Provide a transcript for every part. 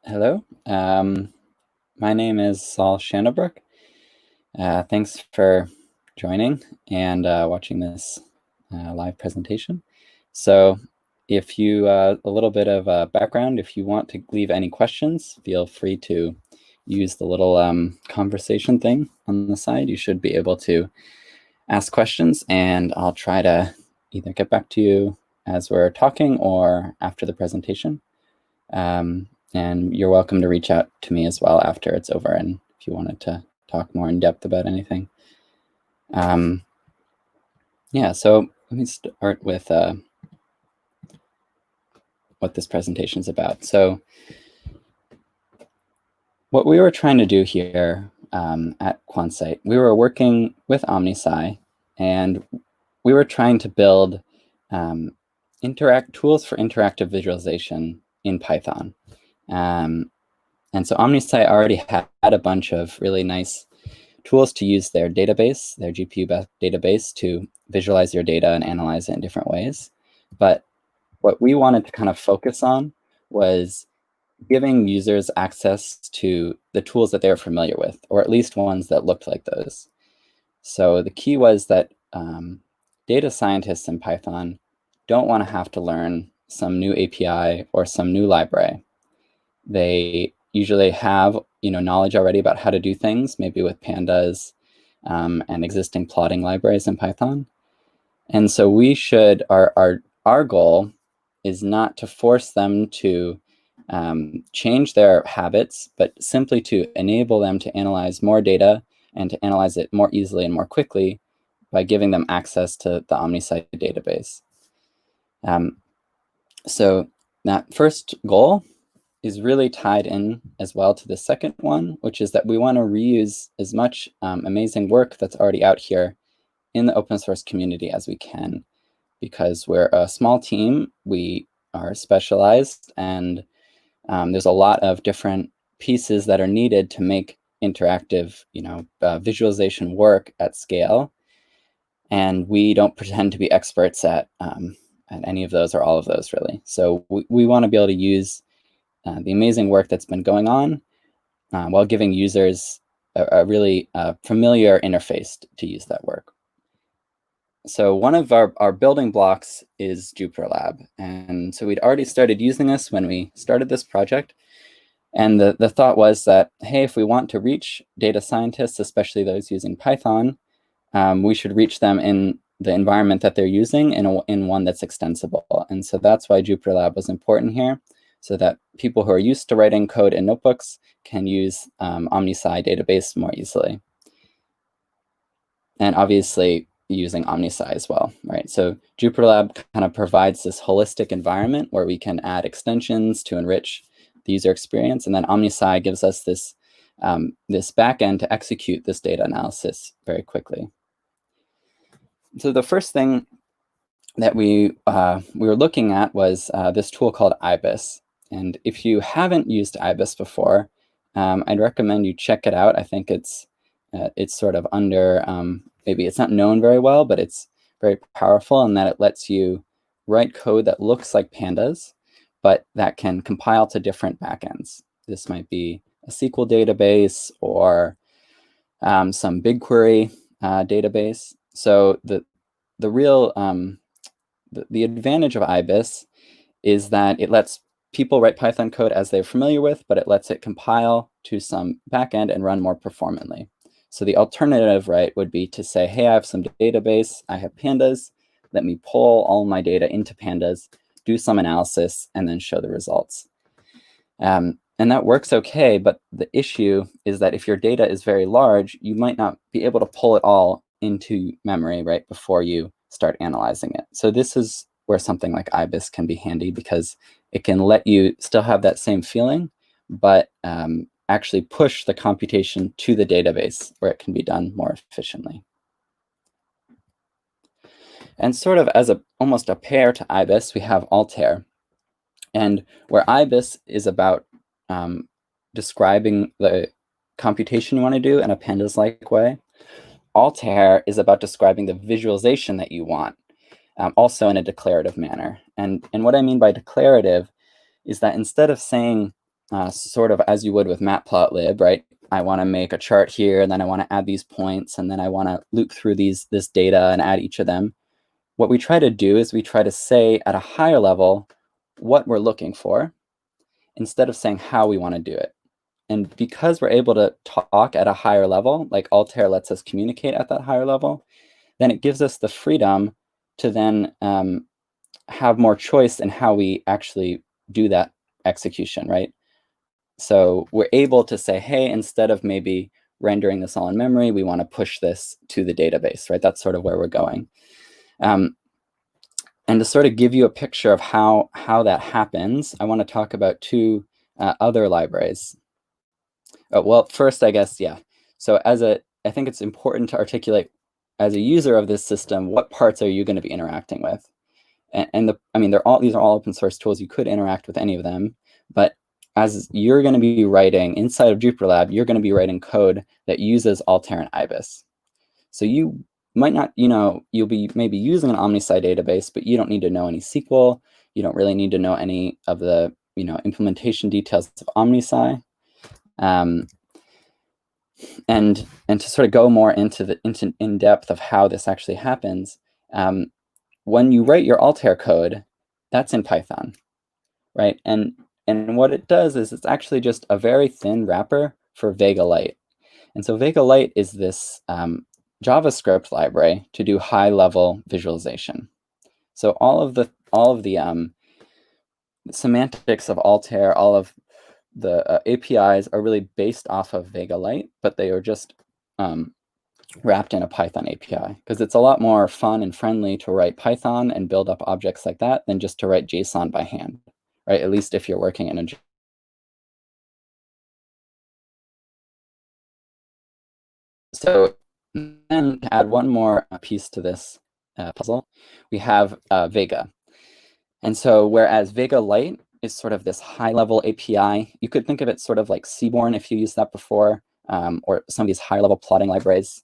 Hello, my name is Saul Shanabrook. Thanks for joining and watching this live presentation. So if you, a little bit of background, if you want to leave any questions, feel free to use the little conversation thing on the side. You should be able to ask questions, and I'll try to either get back to you as we're talking or after the presentation. And you're welcome to reach out to me as well after it's over, and if you wanted to talk more in depth about anything. Yeah, so let me start with what this presentation is about. So what we were trying to do here at Quansight, we were working with Omnisci, and we were trying to build tools for interactive visualization in Python. And so Omnisci already had a bunch of really nice tools to use their database, their GPU database, to visualize your data and analyze it in different ways. But what we wanted to kind of focus on was giving users access to the tools that they're familiar with, or at least ones that looked like those. So the key was that data scientists in Python don't want to have to learn some new API or some new library. They usually have knowledge already about how to do things, maybe with pandas and existing plotting libraries in Python. And so we should, our goal is not to force them to change their habits, but simply to enable them to analyze more data and to analyze it more easily and more quickly by giving them access to the Omnisci database. So that first goal is really tied in as well to the second one, which is that we want to reuse as much amazing work that's already out here in the open source community as we can, because we're a small team, we are specialized, and there's a lot of different pieces that are needed to make interactive visualization work at scale. And we don't pretend to be experts at any of those or all of those, really. So we want to be able to use the amazing work that's been going on while giving users a really familiar interface to use that work. So one of our building blocks is JupyterLab. And so we'd already started using this when we started this project. And the thought was that, hey, if we want to reach data scientists, especially those using Python, we should reach them in the environment that they're using in one that's extensible. And so that's why JupyterLab was important here, so that people who are used to writing code in notebooks can use Omnisci database more easily. And obviously using Omnisci as well, right? So JupyterLab kind of provides this holistic environment where we can add extensions to enrich the user experience, and then Omnisci gives us this backend to execute this data analysis very quickly. So the first thing that we were looking at was this tool called Ibis. And if you haven't used Ibis before, I'd recommend you check it out. I think it's sort of under, maybe it's not known very well, but it's very powerful in that it lets you write code that looks like pandas, but that can compile to different backends. This might be a SQL database or some BigQuery database. So the real the advantage of Ibis is that it lets people write Python code as they're familiar with, but it lets it compile to some backend and run more performantly. So the alternative, right, would be to say, hey, I have some database, I have pandas, let me pull all my data into pandas, do some analysis, and then show the results. And that works okay, but the issue is that if your data is very large, you might not be able to pull it all into memory right before you start analyzing it. So this is where something like Ibis can be handy, because it can let you still have that same feeling, but actually push the computation to the database where it can be done more efficiently. And sort of as almost a pair to Ibis, we have Altair. And where Ibis is about describing the computation you want to do in a pandas-like way, Altair is about describing the visualization that you want, also in a declarative manner. And what I mean by declarative is that instead of saying, sort of as you would with matplotlib, right? I want to make a chart here, and then I want to add these points, and then I want to loop through this data and add each of them. What we try to do is we try to say at a higher level what we're looking for instead of saying how we want to do it. And because we're able to talk at a higher level, like Altair lets us communicate at that higher level, then it gives us the freedom to then have more choice in how we actually do that execution, right? So we're able to say, hey, instead of maybe rendering this all in memory, we want to push this to the database, right? That's sort of where we're going. And to sort of give you a picture of how that happens, I want to talk about two other libraries. Well, first, I guess, yeah. So I think it's important to articulate as a user of this system, what parts are you going to be interacting with? And these are all open source tools. You could interact with any of them, but as you're going to be writing inside of JupyterLab, you're going to be writing code that uses Altair and Ibis. So you might not, you'll be maybe using an Omnisci database, but you don't need to know any SQL. You don't really need to know any of the, implementation details of Omnisci. And to sort of go more into in depth of how this actually happens, when you write your Altair code, that's in Python, right? And what it does is it's actually just a very thin wrapper for Vega Light. And so Vega Light is this JavaScript library to do high-level visualization. So all of the semantics of Altair, all of the APIs are really based off of Vega Light, but they are just wrapped in a Python API, because it's a lot more fun and friendly to write Python and build up objects like that than just to write JSON by hand, right? At least if you're working in a... So then to add one more piece to this puzzle, we have Vega. And so whereas Vega Light is sort of this high-level API, you could think of it sort of like Seaborn if you used that before, or some of these high-level plotting libraries,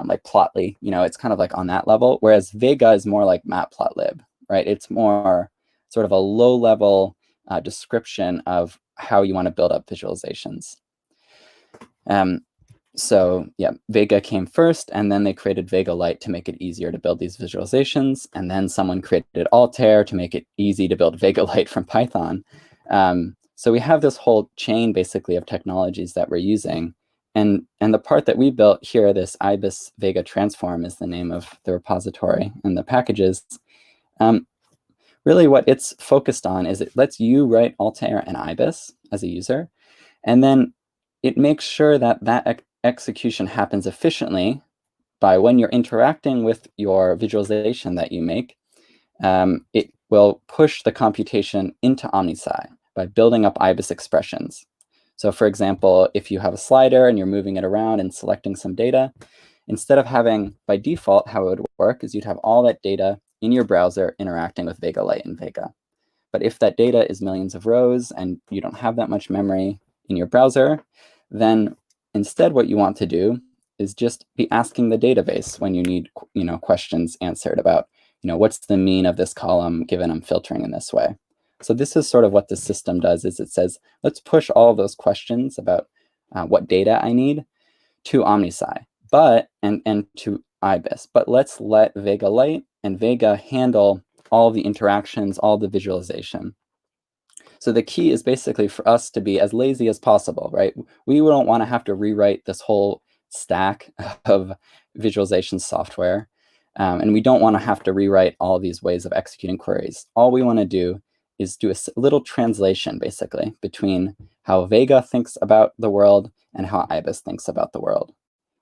like Plotly, it's kind of like on that level, whereas Vega is more like Matplotlib, right? It's more sort of a low-level description of how you want to build up visualizations. So yeah, Vega came first, and then they created Vega Light to make it easier to build these visualizations. And then someone created Altair to make it easy to build Vega Light from Python. So we have this whole chain basically of technologies that we're using. And the part that we built here, this Ibis Vega transform is the name of the repository and the packages. Really what it's focused on is it lets you write Altair and Ibis as a user. And then it makes sure that execution happens efficiently by when you're interacting with your visualization that you make. It will push the computation into Omnisci by building up Ibis expressions. So for example, if you have a slider and you're moving it around and selecting some data, instead of having, by default, how it would work is you'd have all that data in your browser interacting with Vega Light and Vega. But if that data is millions of rows and you don't have that much memory in your browser, then instead what you want to do is just be asking the database when you need questions answered about what's the mean of this column given I'm filtering in this way. So this is sort of what the system does, is it says, let's push all of those questions about what data I need to Omnisci, and to Ibis, but let's let Vega Light and Vega handle all the interactions, all the visualization. So the key is basically for us to be as lazy as possible, right? We don't want to have to rewrite this whole stack of visualization software. And we don't want to have to rewrite all these ways of executing queries. All we want to do is do a little translation, basically, between how Vega thinks about the world and how Ibis thinks about the world.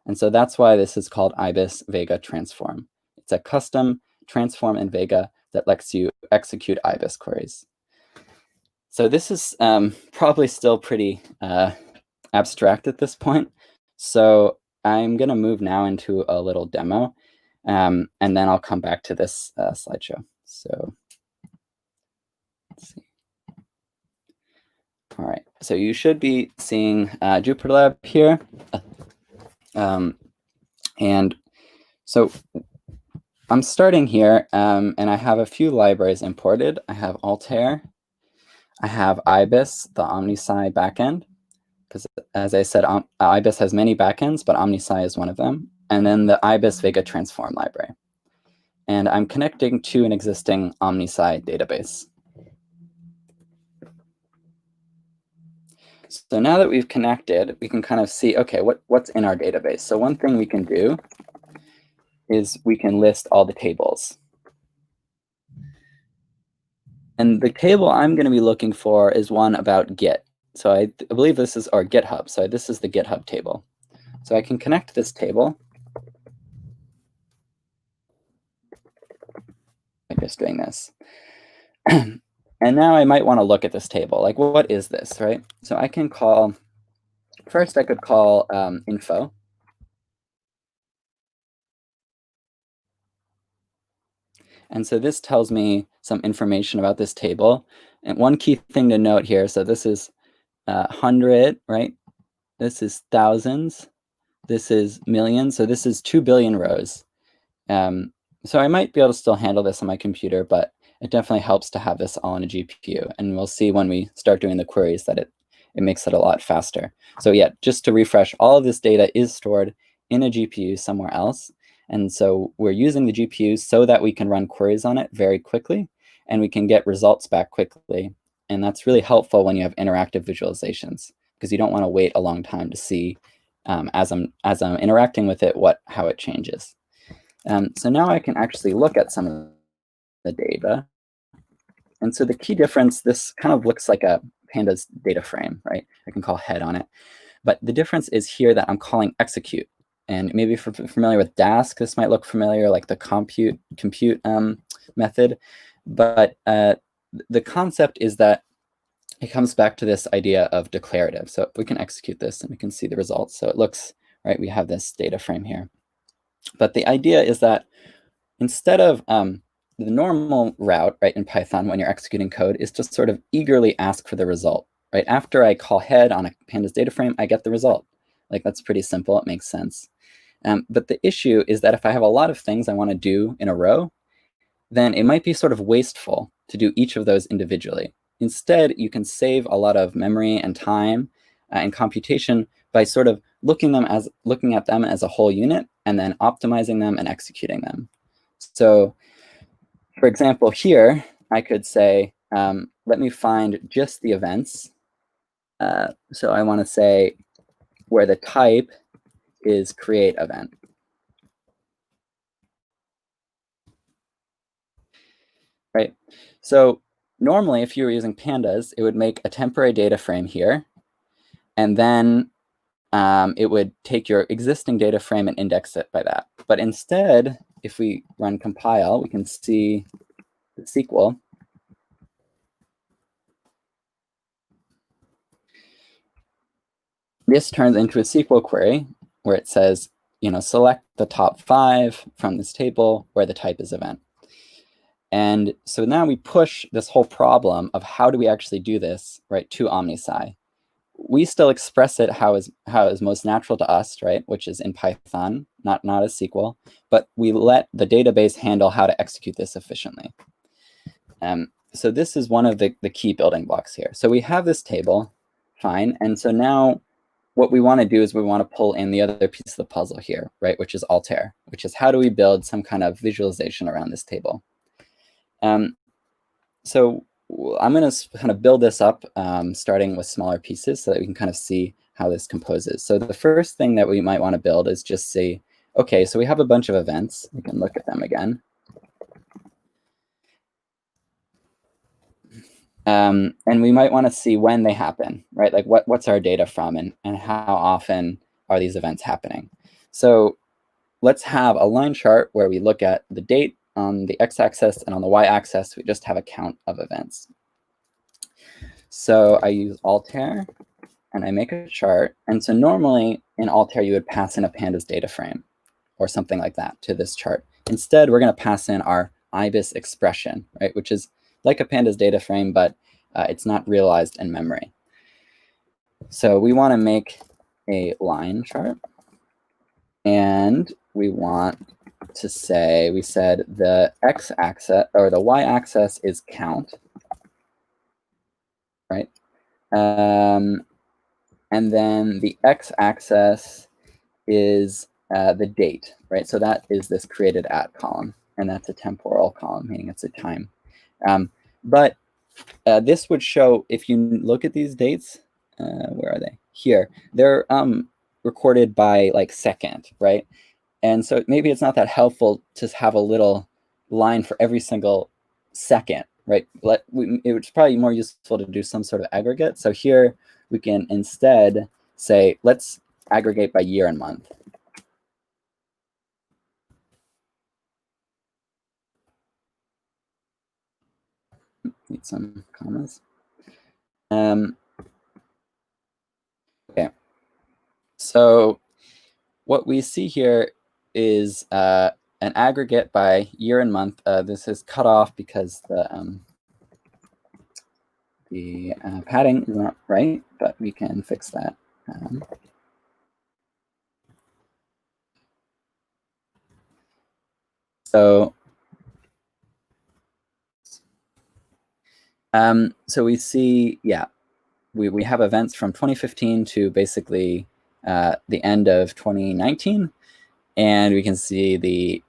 And so that's why this is called Ibis Vega Transform. It's a custom transform in Vega that lets you execute Ibis queries. So this is probably still pretty abstract at this point. So I'm going to move now into a little demo, and then I'll come back to this slideshow. So let's see. All right, so you should be seeing JupyterLab here. And so I'm starting here, and I have a few libraries imported. I have Altair, I have Ibis, the Omnisci backend, because as I said, Ibis has many backends, but Omnisci is one of them. And then the Ibis Vega transform library. And I'm connecting to an existing Omnisci database. So now that we've connected, we can kind of see, okay, what's in our database. So one thing we can do is we can list all the tables. And the table I'm going to be looking for is one about Git. So I believe this is our GitHub. So this is the GitHub table. So I can connect this table by just doing this. And now I might want to look at this table. Like, what is this, right? So I can call, first I could call info. And so this tells me some information about this table. And one key thing to note here, so this is 100, right? This is thousands. This is millions. So this is 2 billion rows. So I might be able to still handle this on my computer, but it definitely helps to have this all on a GPU. And we'll see when we start doing the queries that it makes it a lot faster. So yeah, just to refresh, all of this data is stored in a GPU somewhere else. And so we're using the GPU so that we can run queries on it very quickly, and we can get results back quickly. And that's really helpful when you have interactive visualizations, because you don't want to wait a long time to see as I'm interacting with it how it changes. So now I can actually look at some of the data. And so the key difference, this kind of looks like a pandas data frame, right? I can call head on it. But the difference is here that I'm calling execute. And maybe if you're familiar with Dask, this might look familiar, like the compute method. But the concept is that it comes back to this idea of declarative. So we can execute this and we can see the results. So it looks, right, we have this data frame here. But the idea is that instead of the normal route, right, in Python when you're executing code is to sort of eagerly ask for the result, right? After I call head on a pandas data frame, I get the result. Like, that's pretty simple. It makes sense. But the issue is that if I have a lot of things I want to do in a row, then it might be sort of wasteful to do each of those individually. Instead, you can save a lot of memory and time and computation by sort of looking at them as a whole unit and then optimizing them and executing them. So, for example, here I could say, let me find just the events. So I want to say where the type is create event. Right. So normally, if you were using pandas, it would make a temporary data frame here, and then it would take your existing data frame and index it by that. But instead, if we run compile, we can see the SQL. This turns into a SQL query where it says, select the top 5 from this table where the type is event. And so now we push this whole problem of how do we actually do this, right, to Omnisci. We still express it how is most natural to us, right, which is in Python, not as SQL, but we let the database handle how to execute this efficiently. So this is one of the key building blocks here. So we have this table, fine, and so now what we want to do is we want to pull in the other piece of the puzzle here, right, which is Altair, which is how do we build some kind of visualization around this table. So I'm going to kind of build this up, starting with smaller pieces so that we can kind of see how this composes. So the first thing that we might want to build is just say, okay, so we have a bunch of events. We can look at them again. And we might want to see when they happen, right? Like what's our data from and how often are these events happening? So let's have a line chart where we look at the date on the x-axis, and on the y-axis, we just have a count of events. So I use Altair, and I make a chart. And so normally in Altair, you would pass in a pandas data frame or something like that to this chart. Instead, we're going to pass in our Ibis expression, right, which is like a pandas data frame, but it's not realized in memory. So we want to make a line chart. And we want to say, we said the x-axis or the y-axis is count. right? And then the x-axis is the date, right? So that is this created at column, and that's a temporal column, meaning it's a time. But this would show, if you look at these dates, where are they? Here. They're recorded by like second, right? And so maybe it's not that helpful to have a little line for every single second, right? It's probably more useful to do some sort of aggregate. So here we can instead say, let's aggregate by year and month. Need some commas. Okay. So what we see here is an aggregate by year and month. This is cut off because the padding is not right, but we can fix that. So we see, yeah, we have events from 2015 to basically the end of 2019, and we can see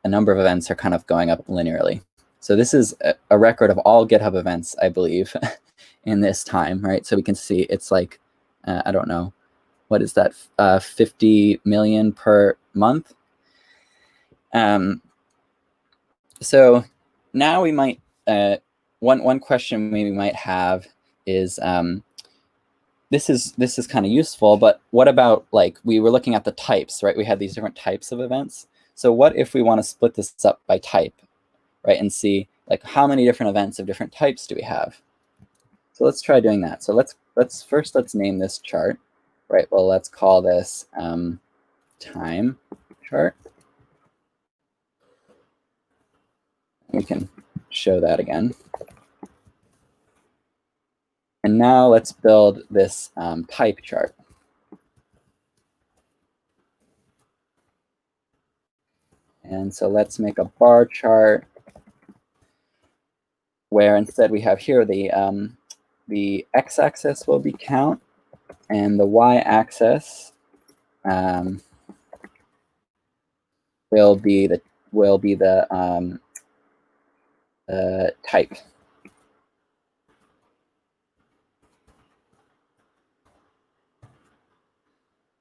a number of events are kind of going up linearly. So this is a record of all GitHub events, I believe, in this time, right? So we can see it's like, I don't know, what is that, 50 million per month? So now we might, one question we might have is, this is kind of useful, but what about, like, we were looking at the types, right? We had these different types of events. So what if we want to split this up by type, right? And see, like, how many different events of different types do we have? So let's try doing that. So let's name this chart, right? Well, let's call this time chart. We can show that again. And now let's build this type chart. And so let's make a bar chart where instead we have here the x-axis will be count, and the y-axis will be the type.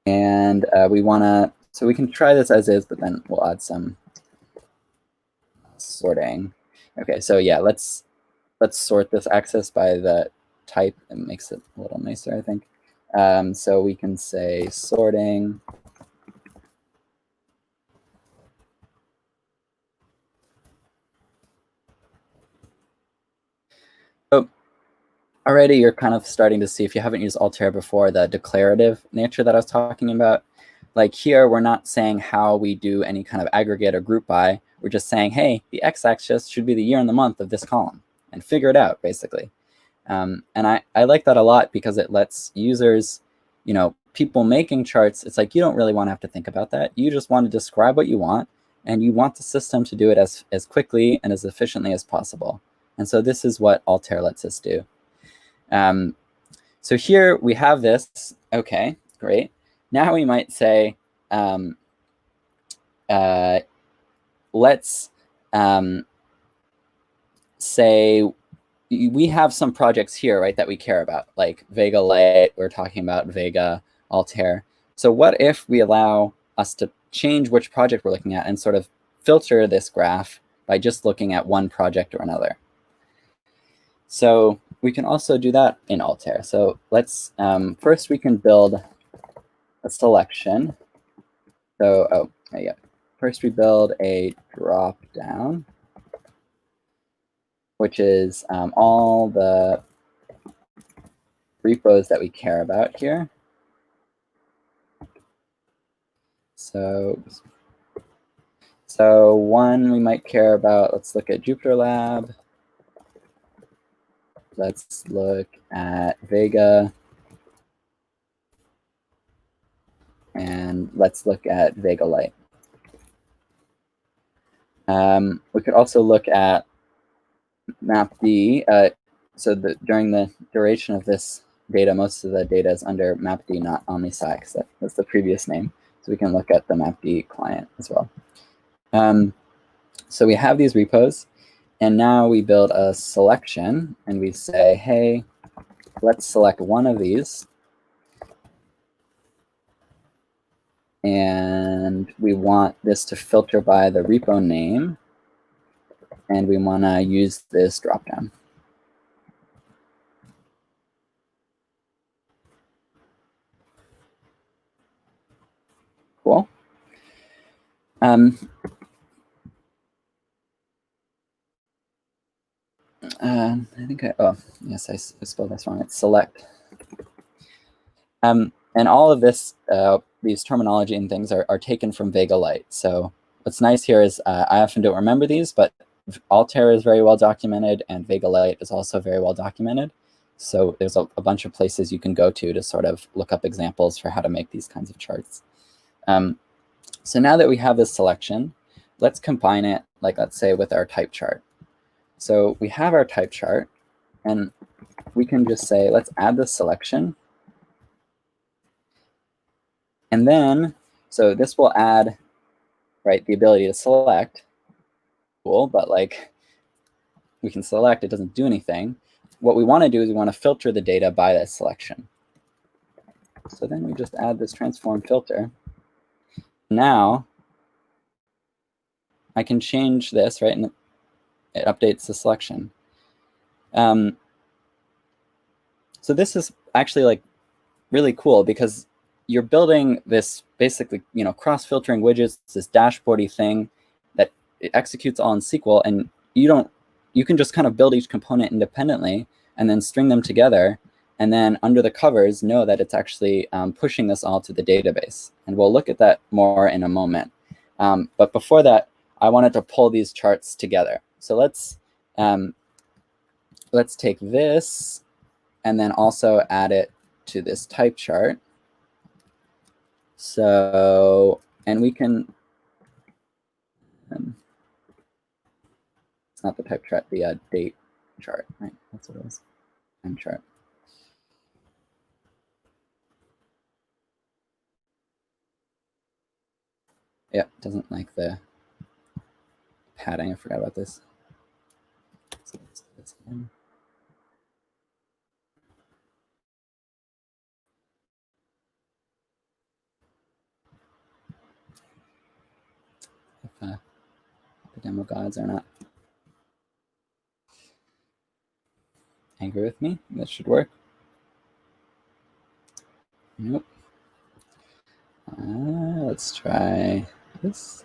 And we want to, so we can try this as is, but then we'll add some sorting. Okay, so yeah, let's sort this axis by the type. It makes it a little nicer, I think. So we can say sorting. So already you're kind of starting to see, if you haven't used Altair before, the declarative nature that I was talking about. Like here, we're not saying how we do any kind of aggregate or group by. We're just saying, hey, the x-axis should be the year and the month of this column, and figure it out, basically. And I like that a lot because it lets users, people making charts, it's like you don't really want to have to think about that. You just want to describe what you want, and you want the system to do it as quickly and as efficiently as possible. And so this is what Altair lets us do. So here we have this. Okay, great. Now we might say, let's say we have some projects here, right, that we care about, like Vega Light. We're talking about Vega, Altair. So what if we allow us to change which project we're looking at and sort of filter this graph by just looking at one project or another? So we can also do that in Altair. So let's, first we can build a selection. So, yeah. First we build a drop down, which is all the repos that we care about here. So one we might care about, let's look at Jupyter Lab. Let's look at Vega. And let's look at Vega Light. We could also look at mapd. so during the duration of this data, most of the data is under mapd, not omnisci, because that's the previous name. So we can look at the mapd client as well. So we have these repos, and now we build a selection, and we say, hey, let's select one of these. And we want this to filter by the repo name, and we want to use this dropdown. Cool. I think oh, yes, I spelled this wrong. It's select. And all of this, these terminology and things are taken from Vega Light. So what's nice here is I often don't remember these, but Altair is very well documented, and Vega Light is also very well documented. So there's a bunch of places you can go to sort of look up examples for how to make these kinds of charts. So now that we have this selection, let's combine it, like let's say, with our type chart. So we have our type chart, and we can just say, let's add this selection. And then, so this will add, right, the ability to select. Cool, but like we can select, it doesn't do anything. What we want to do is we want to filter the data by that selection. So then we just add this transform filter. Now I can change this, right, and it updates the selection. So this is actually like really cool because you're building this basically, cross-filtering widgets, this dashboardy thing that it executes all in SQL, and you can just kind of build each component independently and then string them together, and then under the covers know that it's actually pushing this all to the database. And we'll look at that more in a moment. But before that, I wanted to pull these charts together. So let's take this and then also add it to this type chart. So, and we can, it's not the type chart, the date chart, right? That's what it was, time chart. Yeah, it doesn't like the padding. I forgot about this. So let's do this again. If the demo gods are not angry with me, that should work. Nope. Let's try this.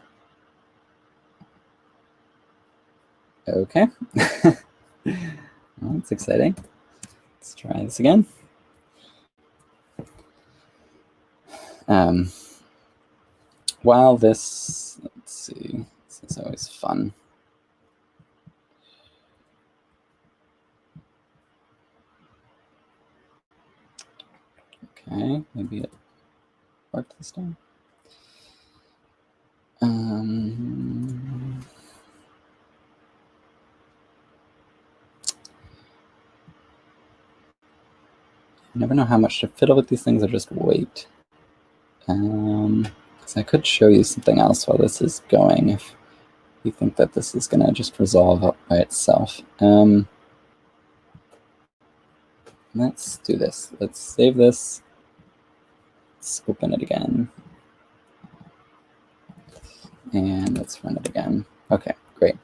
Okay. Well, that's exciting. Let's try this again. While this, let's see, this is always fun. Okay, maybe it worked this time. I never know how much to fiddle with these things or just wait. Because I could show you something else while this is going if you think that this is going to just resolve up by itself. Let's do this. Let's save this. Let's open it again. And let's run it again. Okay, great.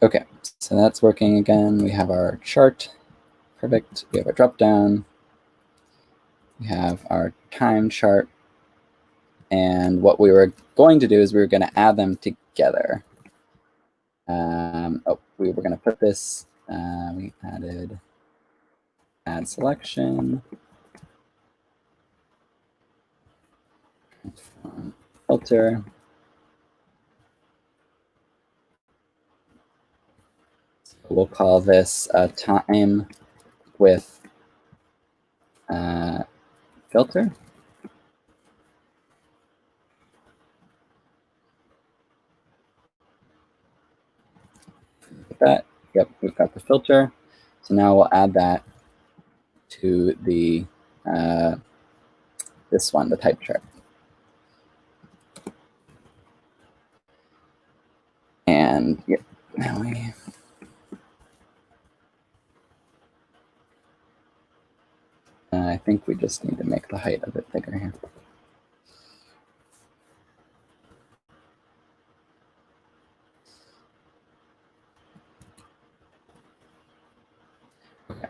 Okay, so that's working again. We have our chart. Perfect. We have our dropdown. We have our time chart. And what we were going to do is we were going to add them together. We were going to put this, we added add selection, filter. So we'll call this time with filter. That Yep, we've got the filter. So now we'll add that to the this one, the type chart. And yep, now I think we just need to make the height a bit bigger here. Okay.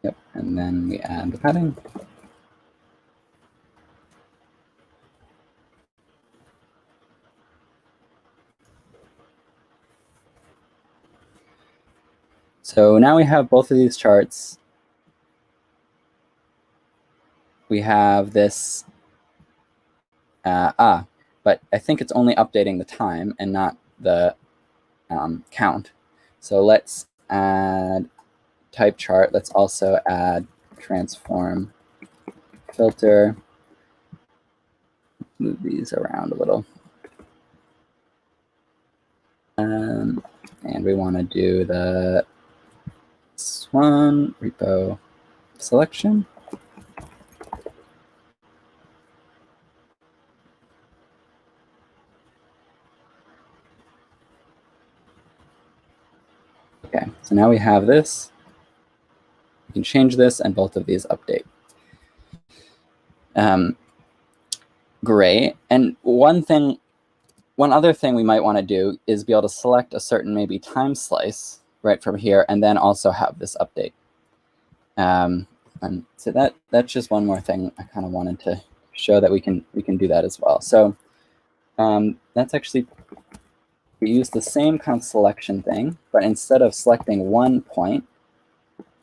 Yep, and then we add the padding. So now we have both of these charts. We have this, but I think it's only updating the time and not the count. So let's add type chart. Let's also add transform filter. Move these around a little. And we want to do the swan repo selection. Okay, so now we have this. We can change this, and both of these update. Great. And one other thing we might want to do is be able to select a certain maybe time slice right from here, and then also have this update. And so that's just one more thing I kind of wanted to show that we can do that as well. So that's actually, we use the same kind of selection thing, but instead of selecting one point,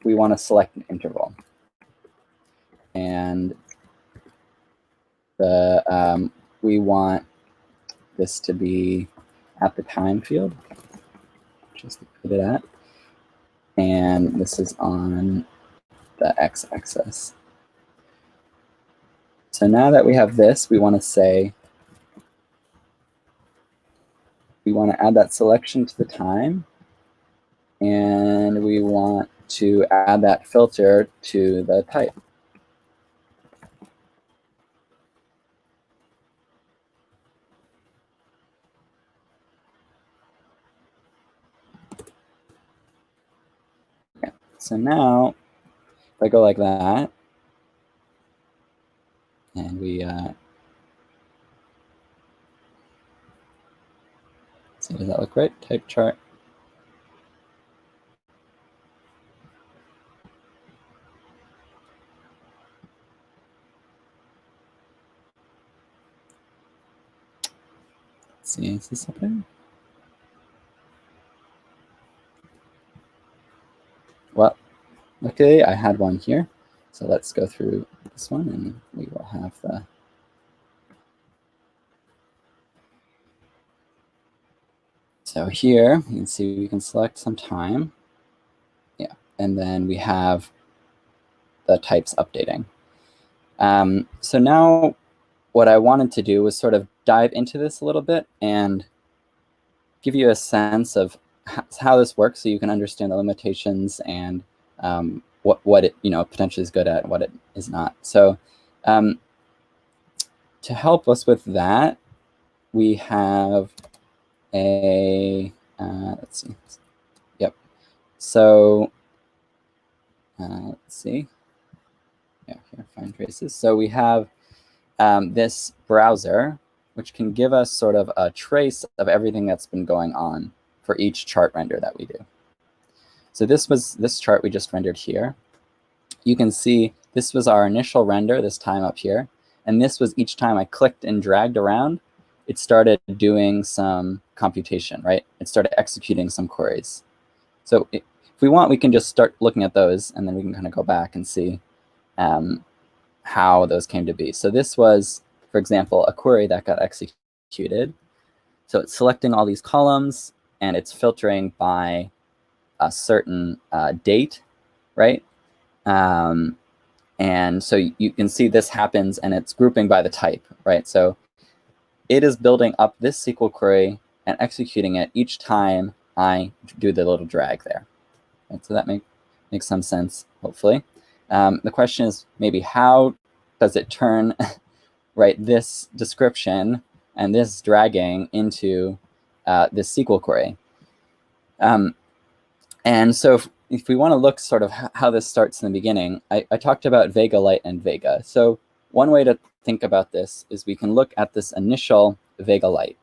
we want to select an interval. And we want this to be at the time field, just to put it at. And this is on the x-axis. So now that we have this, we want to say, we want to add that selection to the time, and we want to add that filter to the type. Okay. So now, if I go like that, and we see, does that look right? Type chart. Let's see, is this happening? Well, okay, I had one here. So let's go through this one, and we will have the so here you can see we can select some time. Yeah, and then we have the types updating. So now what I wanted to do was sort of dive into this a little bit and give you a sense of how this works, so you can understand the limitations and what it potentially is good at and what it is not. So to help us with that, we have a let's see. Yep. So let's see. Yeah, here, find traces. So we have this browser, which can give us sort of a trace of everything that's been going on for each chart render that we do. So this chart we just rendered here. You can see this was our initial render, this time up here. And this was each time I clicked and dragged around, it started doing some computation, right? It started executing some queries. So if we want, we can just start looking at those, and then we can kind of go back and see how those came to be. So this was, for example, a query that got executed. So it's selecting all these columns, and it's filtering by a certain date, right? And so you can see this happens, and it's grouping by the type, right? So it is building up this SQL query and executing it each time I do the little drag there. Right? So that makes some sense, hopefully. The question is maybe how does it turn right this description and this dragging into this SQL query? And so if we want to look sort of how this starts in the beginning, I talked about Vega Light and Vega. So one way to think about this is we can look at this initial Vega Light.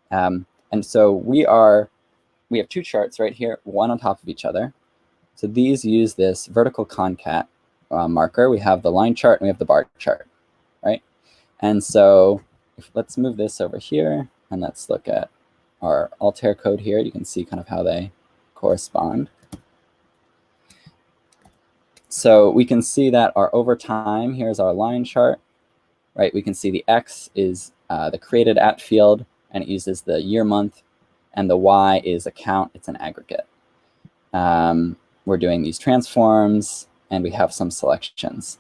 And so we have two charts right here, one on top of each other. So these use this vertical concat marker. We have the line chart and we have the bar chart, right? And so let's move this over here and let's look at our Altair code here. You can see kind of how they correspond. So we can see that our over time, here's our line chart, right? We can see the X is the created at field, and it uses the year, month, and the Y is a count. It's an aggregate. We're doing these transforms, and we have some selections.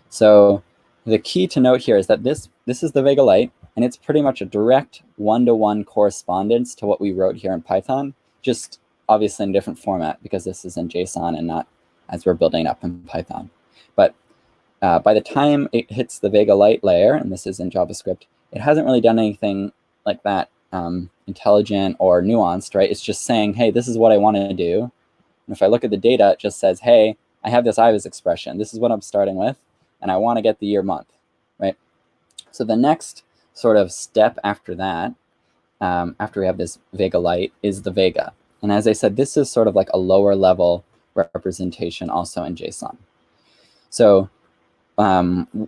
So the key to note here is that this is the Vega Light, and it's pretty much a direct one-to-one correspondence to what we wrote here in Python, just obviously in a different format because this is in JSON and not as we're building it up in Python. But by the time it hits the Vega Light layer, and this is in JavaScript, it hasn't really done anything like that intelligent or nuanced, right? It's just saying, hey, this is what I want to do. And if I look at the data, it just says, hey, I have this Ibis expression. This is what I'm starting with, and I want to get the year, month, right? So the next sort of step after that, after we have this Vega Light, is the Vega. And as I said, this is sort of like a lower level representation also in JSON. So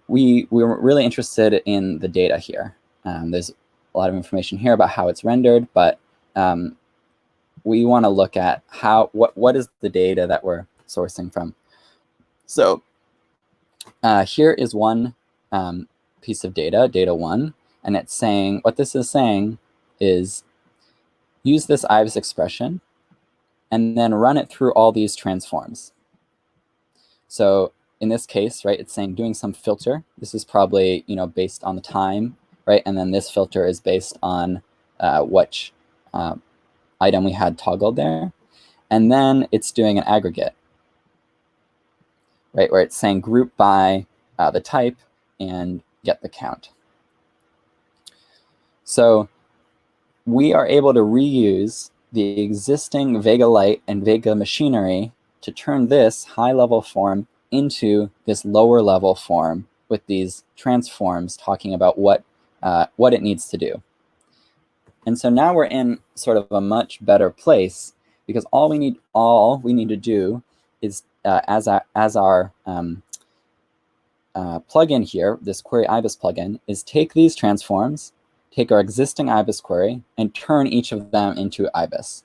we were really interested in the data here. There's a lot of information here about how it's rendered, but we want to look at what is the data that we're sourcing from. So here is one piece of data, data 1, and it's saying, what this is saying is use this Ibis expression and then run it through all these transforms. So in this case, right, it's saying doing some filter. This is probably, based on the time, right? And then this filter is based on which item we had toggled there. And then it's doing an aggregate, right, where it's saying group by the type and get the count. So we are able to reuse the existing Vega Light and Vega machinery to turn this high-level form into this lower-level form with these transforms talking about what it needs to do. And so now we're in sort of a much better place because all we need to do is as our plugin here, this query Ibis plugin, is take these transforms, take our existing Ibis query, and turn each of them into Ibis.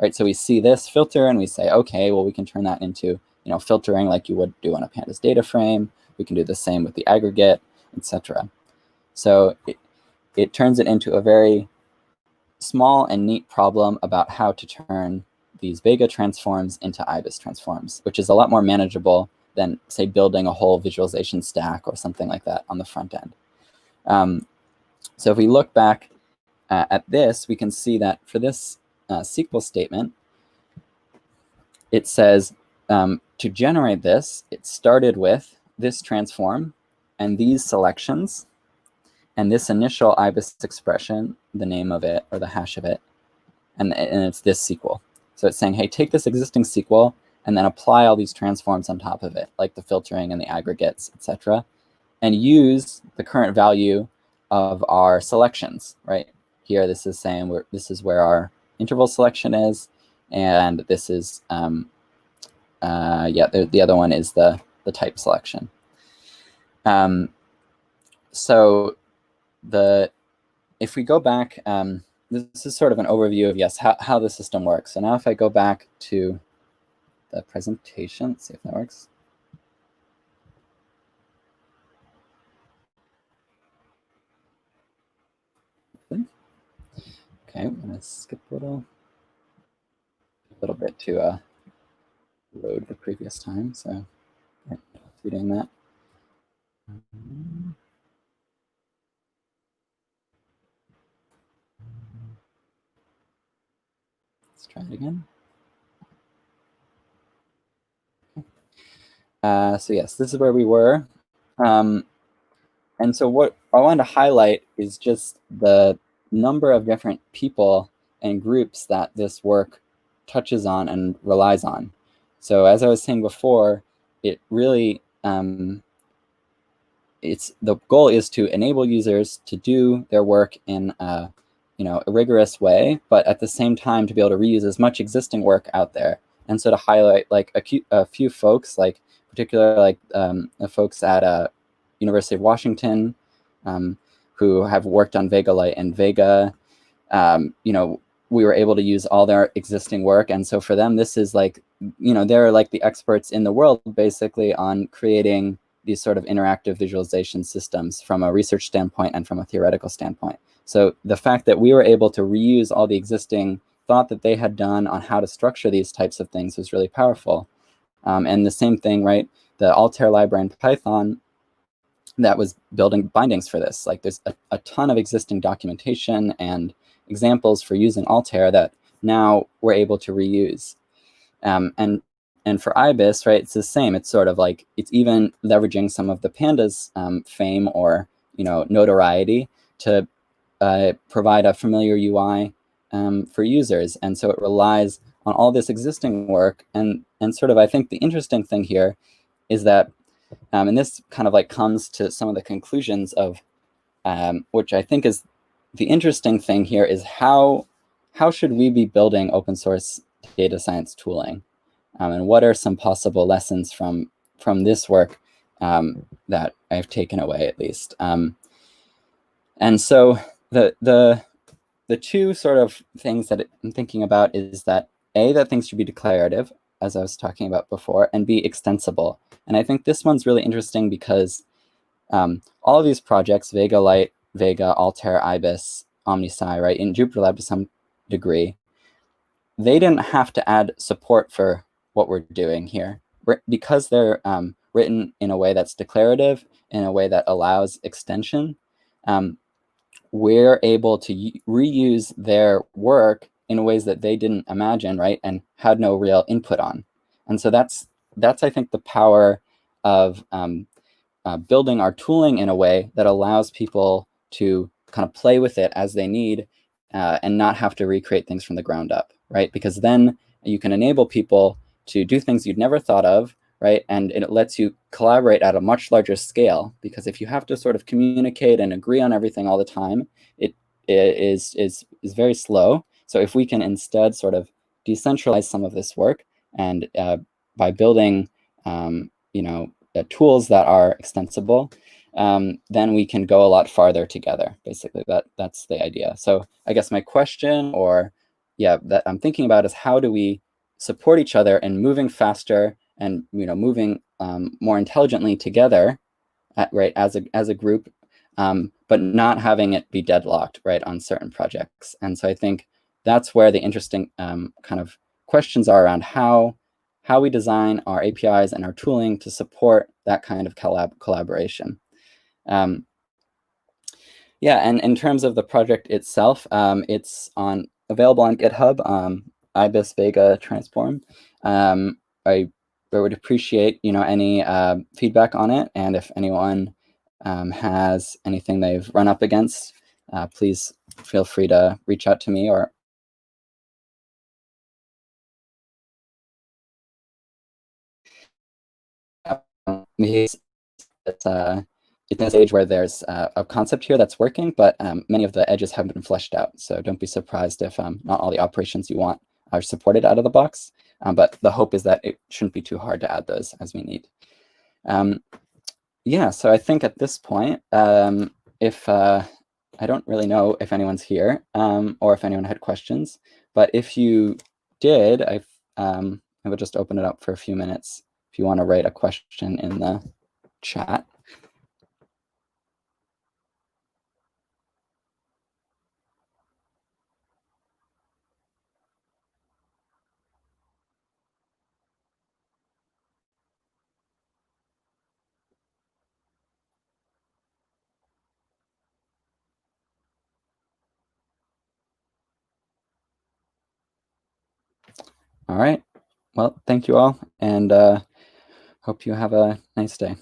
Right, so we see this filter and we say, okay, well, we can turn that into filtering like you would do on a pandas data frame. We can do the same with the aggregate, etc. So it turns it into a very small and neat problem about how to turn these Vega transforms into Ibis transforms, which is a lot more manageable than, say, building a whole visualization stack or something like that on the front end. So if we look back at this, we can see that for this SQL statement, it says to generate this, it started with this transform and these selections and this initial Ibis expression, the name of it or the hash of it, and it's this SQL. So it's saying, hey, take this existing SQL and then apply all these transforms on top of it, like the filtering and the aggregates, etc., and use the current value of our selections, right? Here, this is saying this is where our interval selection is, and this is, the other one is the type selection. So if we go back, this is sort of an overview of, yes, how the system works. So now if I go back to the presentation, let's see if that works. Okay, I'm going to skip a little bit to load the previous time. So we're doing that. Let's try it again. So yes, this is where we were. And so what I wanted to highlight is just the number of different people and groups that this work touches on and relies on. So as I was saying before, it really, the goal is to enable users to do their work in a rigorous way, but at the same time to be able to reuse as much existing work out there. And so to highlight like a few folks, like particularly like the folks at University of Washington, who have worked on Vega Light and Vega, we were able to use all their existing work. And so for them, this is like, they're like the experts in the world basically on creating these sort of interactive visualization systems from a research standpoint and from a theoretical standpoint. So the fact that we were able to reuse all the existing thought that they had done on how to structure these types of things was really powerful. And the same thing, right? The Altair library in Python that was building bindings for this. Like there's a ton of existing documentation and examples for using Altair that now we're able to reuse. And for Ibis, right, it's the same. It's sort of like, it's even leveraging some of the Pandas fame or, notoriety to provide a familiar UI for users. And so it relies on all this existing work. And sort of, I think the interesting thing here is that, and this kind of like comes to some of the conclusions of, which I think is the interesting thing here is how should we be building open source data science tooling? And what are some possible lessons from this work that I've taken away, at least? And so the two sort of things that I'm thinking about is that A, that things should be declarative, as I was talking about before, and B, extensible. And I think this one's really interesting because all of these projects, Vega Light, Vega, Altair, Ibis, Omnisci, right, in JupyterLab to some degree, they didn't have to add support for what we're doing here. Because they're written in a way that's declarative, in a way that allows extension, we're able to reuse their work in ways that they didn't imagine, right, and had no real input on. And so that's I think the power of building our tooling in a way that allows people to kind of play with it as they need and not have to recreate things from the ground up, right? Because then you can enable people to do things you'd never thought of, right? And it lets you collaborate at a much larger scale, because if you have to sort of communicate and agree on everything all the time, it is very slow. So if we can instead sort of decentralize some of this work, and by building, tools that are extensible, then we can go a lot farther together. Basically, that's the idea. So I guess my question, or that I'm thinking about, is how do we support each other in moving faster and moving more intelligently together, right, as a group, but not having it be deadlocked, right, on certain projects. And so I think that's where the interesting kind of questions are around how we design our APIs and our tooling to support that kind of collaboration. Yeah, and in terms of the project itself, it's available on GitHub, Ibis Vega Transform. I would appreciate any feedback on it, and if anyone has anything they've run up against, please feel free to reach out to me or. It's in a stage where there's a concept here that's working, but many of the edges haven't been fleshed out. So don't be surprised if not all the operations you want are supported out of the box. But the hope is that it shouldn't be too hard to add those as we need. Yeah, so I think at this point, if I don't really know if anyone's here or if anyone had questions, but if you did, I would just open it up for a few minutes if you want to write a question in the chat. All right. Well, thank you all, and hope you have a nice day.